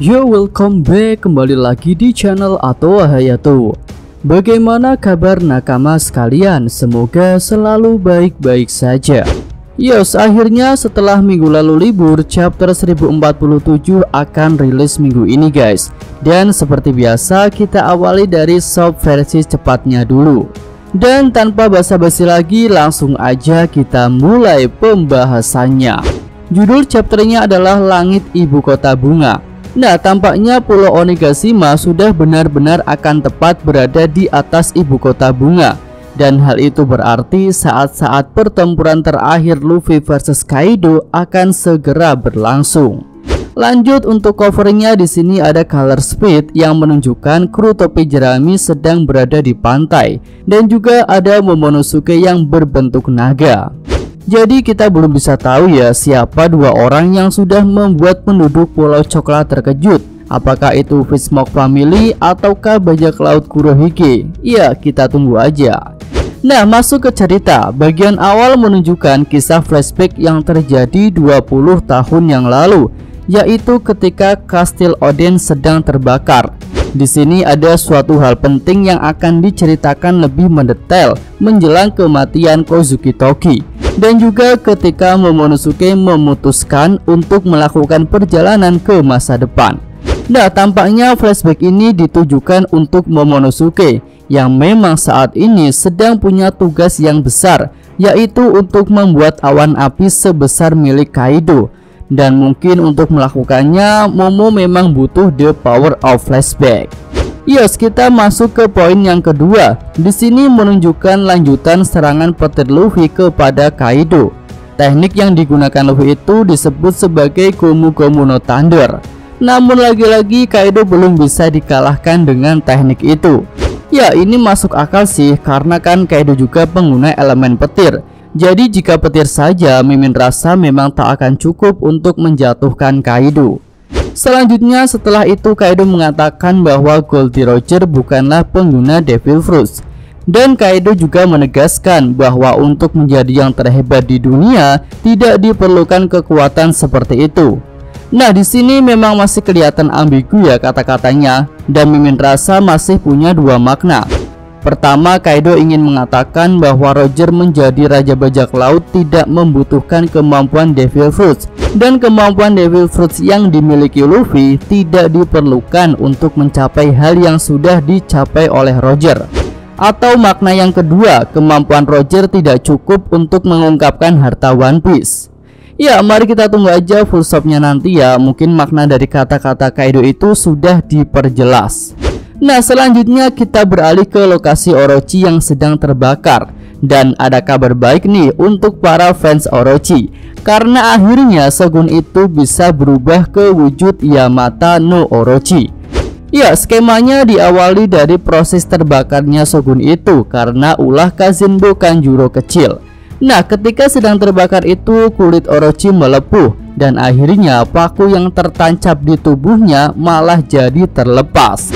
Yo, welcome back, kembali lagi di channel Atowa Hayato. Bagaimana kabar nakama sekalian? Semoga selalu baik-baik saja. Yos, akhirnya setelah minggu lalu libur, chapter 1047 akan rilis minggu ini guys. Dan seperti biasa kita awali dari soft versi cepatnya dulu. Dan tanpa basa-basi lagi, langsung aja kita mulai pembahasannya. Judul chapternya adalah Langit Ibu Kota Bunga. Nah, tampaknya Pulau Onigashima sudah benar-benar akan tepat berada di atas ibu kota bunga. Dan hal itu berarti saat-saat pertempuran terakhir Luffy versus Kaido akan segera berlangsung. Lanjut untuk covernya, di sini ada color speed yang menunjukkan kru topi jerami sedang berada di pantai, dan juga ada Momonosuke yang berbentuk naga. Jadi kita belum bisa tahu ya siapa dua orang yang sudah membuat penduduk Pulau Coklat terkejut. Apakah itu Fishsmoke Family ataukah bajak laut Kurohige? Ya, kita tunggu aja. Nah, masuk ke cerita. Bagian awal menunjukkan kisah flashback yang terjadi 20 tahun yang lalu, yaitu ketika Kastil Oden sedang terbakar. Di sini ada suatu hal penting yang akan diceritakan lebih mendetail menjelang kematian Kozuki Toki. Dan juga ketika Momonosuke memutuskan untuk melakukan perjalanan ke masa depan. Nah, tampaknya flashback ini ditujukan untuk Momonosuke yang memang saat ini sedang punya tugas yang besar, yaitu untuk membuat awan api sebesar milik Kaido. Dan mungkin untuk melakukannya Momo memang butuh the power of flashback. Yos, kita masuk ke poin yang kedua. Di sini menunjukkan lanjutan serangan petir Luffy kepada Kaido. Teknik yang digunakan Luffy itu disebut sebagai Gomu Gomu no Thunder. Namun lagi-lagi Kaido belum bisa dikalahkan dengan teknik itu. Ya, ini masuk akal sih karena kan Kaido juga pengguna elemen petir. Jadi jika petir saja, Mimin rasa memang tak akan cukup untuk menjatuhkan Kaido. Selanjutnya setelah itu Kaido mengatakan bahwa Goldie Roger bukanlah pengguna Devil Fruit. Dan Kaido juga menegaskan bahwa untuk menjadi yang terhebat di dunia tidak diperlukan kekuatan seperti itu. Nah, di sini memang masih kelihatan ambigu ya kata-katanya, dan Mimin rasa masih punya dua makna. Pertama, Kaido ingin mengatakan bahwa Roger menjadi Raja Bajak Laut tidak membutuhkan kemampuan Devil Fruit, dan kemampuan Devil Fruit yang dimiliki Luffy tidak diperlukan untuk mencapai hal yang sudah dicapai oleh Roger. Atau makna yang kedua, kemampuan Roger tidak cukup untuk mengungkapkan harta One Piece. Ya, mari kita tunggu aja full stopnya nanti ya, mungkin makna dari kata-kata Kaido itu sudah diperjelas. Nah, selanjutnya kita beralih ke lokasi Orochi yang sedang terbakar. Dan ada kabar baik nih untuk para fans Orochi, karena akhirnya Shogun itu bisa berubah ke wujud Yamata no Orochi. Ya, skemanya diawali dari proses terbakarnya Shogun itu karena ulah Kazenbo Kanjuro kecil. Nah, ketika sedang terbakar itu kulit Orochi melepuh, dan akhirnya paku yang tertancap di tubuhnya malah jadi terlepas.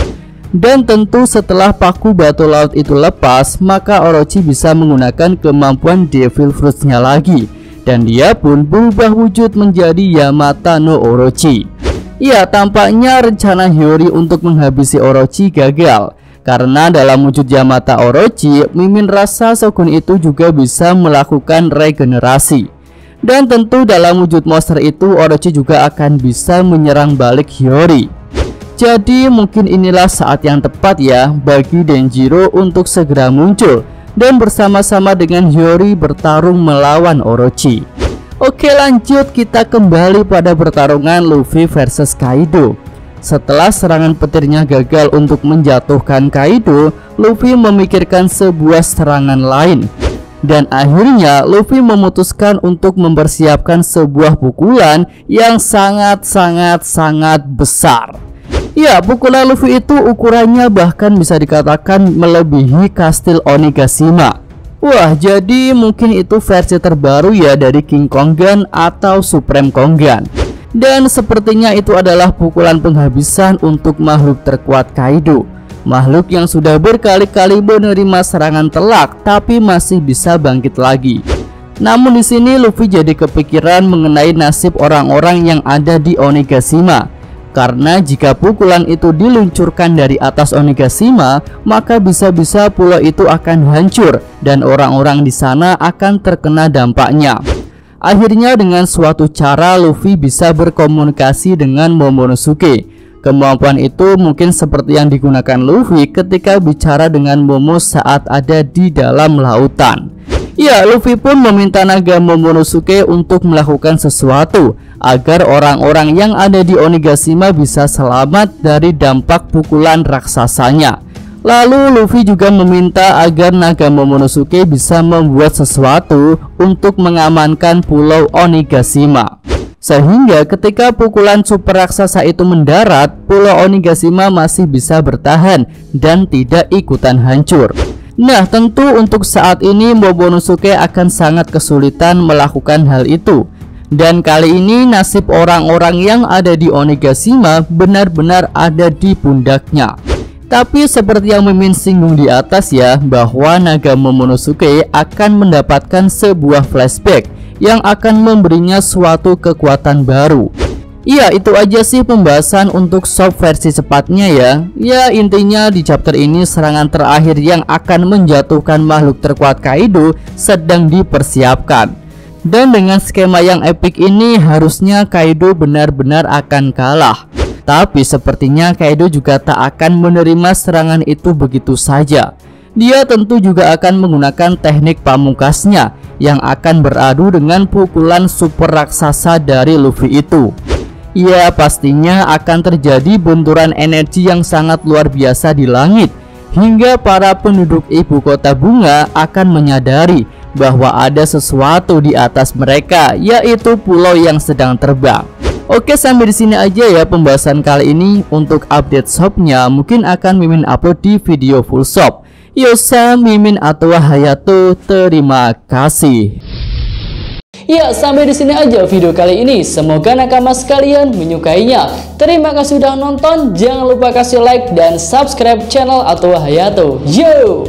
Dan tentu setelah paku batu laut itu lepas, maka Orochi bisa menggunakan kemampuan Devil Fruit-nya lagi, dan dia pun berubah wujud menjadi Yamata no Orochi. Ya, tampaknya rencana Hiyori untuk menghabisi Orochi gagal, karena dalam wujud Yamata Orochi, Mimin rasa Shogun itu juga bisa melakukan regenerasi. Dan tentu dalam wujud monster itu Orochi juga akan bisa menyerang balik Hiyori. Jadi mungkin inilah saat yang tepat ya bagi Denjiro untuk segera muncul dan bersama-sama dengan Hiyori bertarung melawan Orochi. Oke, lanjut kita kembali pada pertarungan Luffy versus Kaido. Setelah serangan petirnya gagal untuk menjatuhkan Kaido, Luffy memikirkan sebuah serangan lain. Dan akhirnya Luffy memutuskan untuk mempersiapkan sebuah pukulan yang sangat besar. Ya, pukulan Luffy itu ukurannya bahkan bisa dikatakan melebihi Kastil Onigashima. Wah, jadi mungkin itu versi terbaru ya dari King Kongan atau Supreme Kongan. Dan sepertinya itu adalah pukulan penghabisan untuk makhluk terkuat Kaido. Makhluk yang sudah berkali-kali menerima serangan telak tapi masih bisa bangkit lagi. Namun di sini Luffy jadi kepikiran mengenai nasib orang-orang yang ada di Onigashima. Karena jika pukulan itu diluncurkan dari atas Onigashima, maka bisa-bisa pulau itu akan hancur dan orang-orang di sana akan terkena dampaknya. Akhirnya dengan suatu cara Luffy bisa berkomunikasi dengan Momonosuke. Kemampuan itu mungkin seperti yang digunakan Luffy ketika bicara dengan Momo saat ada di dalam lautan. Ya, Luffy pun meminta naga Momonosuke untuk melakukan sesuatu agar orang-orang yang ada di Onigashima bisa selamat dari dampak pukulan raksasanya. Lalu Luffy juga meminta agar naga Momonosuke bisa membuat sesuatu untuk mengamankan pulau Onigashima, sehingga ketika pukulan super raksasa itu mendarat, pulau Onigashima masih bisa bertahan dan tidak ikutan hancur. Nah, tentu untuk saat ini Momonosuke akan sangat kesulitan melakukan hal itu. Dan kali ini nasib orang-orang yang ada di Onigashima benar-benar ada di pundaknya. Tapi seperti yang Mimin singgung di atas ya, bahwa naga Momonosuke akan mendapatkan sebuah flashback yang akan memberinya suatu kekuatan baru. Iya, itu aja sih pembahasan untuk shop versi cepatnya ya. Ya, intinya di chapter ini serangan terakhir yang akan menjatuhkan makhluk terkuat Kaido sedang dipersiapkan. Dan dengan skema yang epic ini harusnya Kaido benar-benar akan kalah. Tapi sepertinya Kaido juga tak akan menerima serangan itu begitu saja. Dia tentu juga akan menggunakan teknik pamungkasnya yang akan beradu dengan pukulan super raksasa dari Luffy itu. Ya, pastinya akan terjadi benturan energi yang sangat luar biasa di langit, hingga para penduduk ibu kota bunga akan menyadari bahwa ada sesuatu di atas mereka, yaitu pulau yang sedang terbang. Oke, sampai di sini aja ya pembahasan kali ini. Untuk update shopnya mungkin akan Mimin upload di video full shop. Yosa, Mimin atau Hayato, terima kasih. Ya, sampai di sini aja video kali ini. Semoga nakama sekalian menyukainya. Terima kasih sudah nonton. Jangan lupa kasih like dan subscribe channel Atwa Hayato. Yo!